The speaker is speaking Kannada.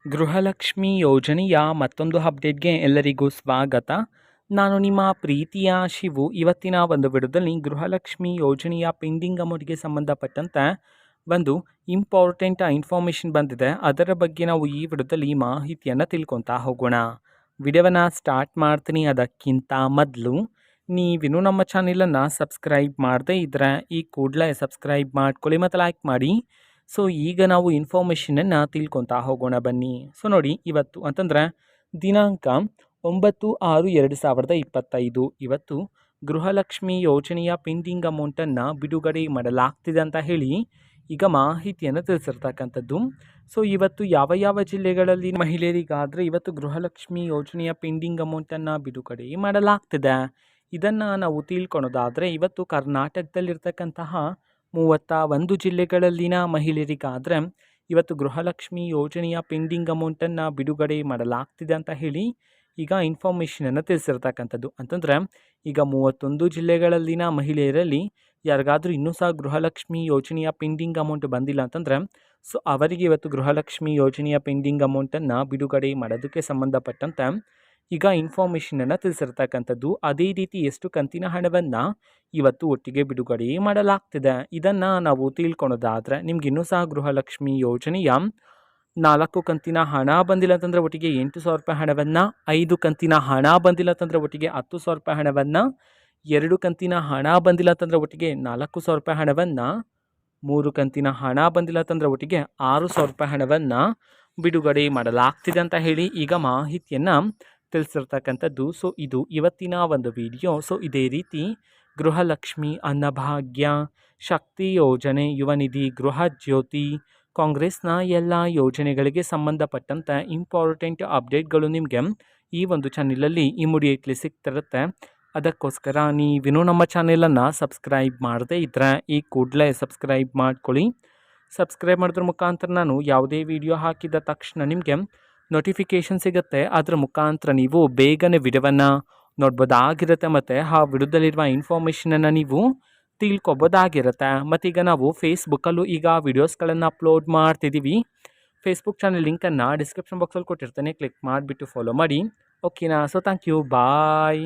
ಗೃಹಲಕ್ಷ್ಮಿ ಯೋಜನೆಯ ಮತ್ತೊಂದು ಅಪ್ಡೇಟ್ಗೆ ಎಲ್ಲರಿಗೂ ಸ್ವಾಗತ. ನಾನು ನಿಮ್ಮ ಪ್ರೀತಿಯ ಶಿವು. ಇವತ್ತಿನ ಒಂದು ವಿಡಿಯೋದಲ್ಲಿ ಗೃಹಲಕ್ಷ್ಮಿ ಯೋಜನೆಯ ಪೆಂಡಿಂಗ್ ಅಮೌಂಟ್ಗೆ ಸಂಬಂಧಪಟ್ಟಂತೆ ಒಂದು ಇಂಪಾರ್ಟೆಂಟ್ ಇನ್ಫಾರ್ಮೇಷನ್ ಬಂದಿದೆ. ಅದರ ಬಗ್ಗೆ ನಾವು ಈ ವಿಡಿಯೋದಲ್ಲಿ ಮಾಹಿತಿಯನ್ನು ತಿಳ್ಕೊತಾ ಹೋಗೋಣ. ವಿಡಿಯೋವನ್ನು ಸ್ಟಾರ್ಟ್ ಮಾಡ್ತೀನಿ. ಅದಕ್ಕಿಂತ ಮೊದಲು ನೀವಿನ್ನೂ ನಮ್ಮ ಚಾನೆಲನ್ನು ಸಬ್ಸ್ಕ್ರೈಬ್ ಮಾಡದೇ ಇದ್ದರೆ ಈ ಕೂಡಲೇ ಸಬ್ಸ್ಕ್ರೈಬ್ ಮಾಡ್ಕೊಳ್ಳಿ ಮತ್ತು ಲೈಕ್ ಮಾಡಿ. ಸೊ ಈಗ ನಾವು ಇನ್ಫಾರ್ಮೇಷನನ್ನು ತಿಳ್ಕೊತಾ ಹೋಗೋಣ ಬನ್ನಿ. ಸೊ ನೋಡಿ, ಇವತ್ತು ಅಂತಂದರೆ ದಿನಾಂಕ 9/6/2025 ಇವತ್ತು ಗೃಹಲಕ್ಷ್ಮಿ ಯೋಜನೆಯ ಪೆಂಡಿಂಗ್ ಅಮೌಂಟನ್ನು ಬಿಡುಗಡೆ ಮಾಡಲಾಗ್ತಿದೆ ಅಂತ ಹೇಳಿ ಈಗ ಮಾಹಿತಿಯನ್ನು ತಿಳಿಸಿರ್ತಕ್ಕಂಥದ್ದು. ಸೊ ಇವತ್ತು ಯಾವ ಯಾವ ಜಿಲ್ಲೆಗಳಲ್ಲಿ ಮಹಿಳೆಯರಿಗಾದರೆ ಇವತ್ತು ಗೃಹಲಕ್ಷ್ಮಿ ಯೋಜನೆಯ ಪೆಂಡಿಂಗ್ ಅಮೌಂಟನ್ನು ಬಿಡುಗಡೆ ಮಾಡಲಾಗ್ತಿದೆ, ಇದನ್ನು ನಾವು ತಿಳ್ಕೊಳೋದಾದರೆ ಇವತ್ತು ಕರ್ನಾಟಕದಲ್ಲಿರ್ತಕ್ಕಂತಹ 31 ಜಿಲ್ಲೆಗಳಲ್ಲಿನ ಮಹಿಳೆಯರಿಗಾದರೆ ಇವತ್ತು ಗೃಹಲಕ್ಷ್ಮಿ ಯೋಜನೆಯ ಪೆಂಡಿಂಗ್ ಅಮೌಂಟನ್ನು ಬಿಡುಗಡೆ ಮಾಡಲಾಗ್ತಿದೆ ಅಂತ ಹೇಳಿ ಈಗ ಇನ್ಫಾರ್ಮೇಷನನ್ನು ತಿಳಿಸಿರ್ತಕ್ಕಂಥದ್ದು. ಅಂತಂದರೆ ಈಗ 31 ಜಿಲ್ಲೆಗಳಲ್ಲಿನ ಮಹಿಳೆಯರಲ್ಲಿ ಯಾರಿಗಾದರೂ ಇನ್ನೂ ಸಹ ಗೃಹಲಕ್ಷ್ಮಿ ಯೋಜನೆಯ ಪೆಂಡಿಂಗ್ ಅಮೌಂಟ್ ಬಂದಿಲ್ಲ ಅಂತಂದರೆ ಸೊ ಅವರಿಗೆ ಇವತ್ತು ಗೃಹಲಕ್ಷ್ಮಿ ಯೋಜನೆಯ ಪೆಂಡಿಂಗ್ ಅಮೌಂಟನ್ನು ಬಿಡುಗಡೆ ಮಾಡೋದಕ್ಕೆ ಸಂಬಂಧಪಟ್ಟಂತೆ ಈಗ ಇನ್ಫಾರ್ಮೇಷನನ್ನು ತಿಳಿಸಿರ್ತಕ್ಕಂಥದ್ದು. ಅದೇ ರೀತಿ ಎಷ್ಟು ಕಂತಿನ ಹಣವನ್ನು ಇವತ್ತು ಒಟ್ಟಿಗೆ ಬಿಡುಗಡೆ ಮಾಡಲಾಗ್ತಿದೆ ಇದನ್ನು ನಾವು ತಿಳ್ಕೊಳೋದಾದರೆ ನಿಮ್ಗೆ ಇನ್ನೂ ಸಹ ಗೃಹಲಕ್ಷ್ಮಿ ಯೋಜನೆಯ 4 ಕಂತಿನ ಹಣ ಬಂದಿಲ್ಲ ಅಂತಂದರೆ ಒಟ್ಟಿಗೆ 8,000 ರೂಪಾಯಿ ಹಣವನ್ನು, 5 ಕಂತಿನ ಹಣ ಬಂದಿಲ್ಲ ಅಂತಂದರೆ ಒಟ್ಟಿಗೆ 10,000 ರೂಪಾಯಿ ಹಣವನ್ನು, 2 ಕಂತಿನ ಹಣ ಬಂದಿಲ್ಲ ಅಂತಂದರೆ ಒಟ್ಟಿಗೆ 4,000 ರೂಪಾಯಿ ಹಣವನ್ನು, 3 ಕಂತಿನ ಹಣ ಬಂದಿಲ್ಲ ಅಂತಂದರೆ ಒಟ್ಟಿಗೆ 6,000 ರೂಪಾಯಿ ಹಣವನ್ನು ಬಿಡುಗಡೆ ಮಾಡಲಾಗ್ತಿದೆ ಅಂತ ಹೇಳಿ ಈಗ ಮಾಹಿತಿಯನ್ನು ತಿಳಿಸಿರ್ತಕ್ಕಂಥದ್ದು. ಸೊ ಇದು ಇವತ್ತಿನ ಒಂದು ವಿಡಿಯೋ. ಸೊ ಇದೇ ರೀತಿ ಗೃಹಲಕ್ಷ್ಮಿ, ಅನ್ನಭಾಗ್ಯ, ಶಕ್ತಿ ಯೋಜನೆ, ಯುವ ನಿಧಿ, ಗೃಹ ಜ್ಯೋತಿ, ಕಾಂಗ್ರೆಸ್ನ ಎಲ್ಲ ಯೋಜನೆಗಳಿಗೆ ಸಂಬಂಧಪಟ್ಟಂತೆ ಇಂಪಾರ್ಟೆಂಟ್ ಅಪ್ಡೇಟ್ಗಳು ನಿಮಗೆ ಈ ಒಂದು ಚಾನಲಲ್ಲಿ ಇಮಿಡಿಯೇಟ್ಲಿ ಸಿಗ್ತಿರುತ್ತೆ. ಅದಕ್ಕೋಸ್ಕರ ನೀವಿನ್ನೂ ನಮ್ಮ ಚಾನೆಲನ್ನು ಸಬ್ಸ್ಕ್ರೈಬ್ ಮಾಡದೇ ಇದ್ದರೆ ಈ ಕೂಡಲೇ ಸಬ್ಸ್ಕ್ರೈಬ್ ಮಾಡ್ಕೊಳ್ಳಿ. ಸಬ್ಸ್ಕ್ರೈಬ್ ಮಾಡೋದ್ರ ಮುಖಾಂತರ ನಾನು ಯಾವುದೇ ವಿಡಿಯೋ ಹಾಕಿದ ತಕ್ಷಣ ನಿಮಗೆ ನೋಟಿಫಿಕೇಷನ್ ಸಿಗುತ್ತೆ. ಅದರ ಮುಖಾಂತರ ನೀವು ಬೇಗನೆ ವಿಡಿಯೋವನ್ನು ನೋಡ್ಬೋದಾಗಿರುತ್ತೆ ಮತ್ತು ಆ ವಿಡಿಯೋದಲ್ಲಿರುವ ಇನ್ಫಾರ್ಮೇಷನನ್ನು ನೀವು ತಿಳ್ಕೊಬೋದಾಗಿರುತ್ತೆ. ಮತ್ತೀಗ ನಾವು ಫೇಸ್ಬುಕ್ಕಲ್ಲೂ ಈಗ ವಿಡಿಯೋಸ್ಗಳನ್ನು ಅಪ್ಲೋಡ್ ಮಾಡ್ತಿದ್ದೀವಿ. ಫೇಸ್ಬುಕ್ ಚಾನಲ್ ಲಿಂಕನ್ನು ಡಿಸ್ಕ್ರಿಪ್ಷನ್ ಬಾಕ್ಸಲ್ಲಿ ಕೊಟ್ಟಿರ್ತೇನೆ, ಕ್ಲಿಕ್ ಮಾಡಿಬಿಟ್ಟು ಫಾಲೋ ಮಾಡಿ. ಓಕೆನಾ? So thank you, bye.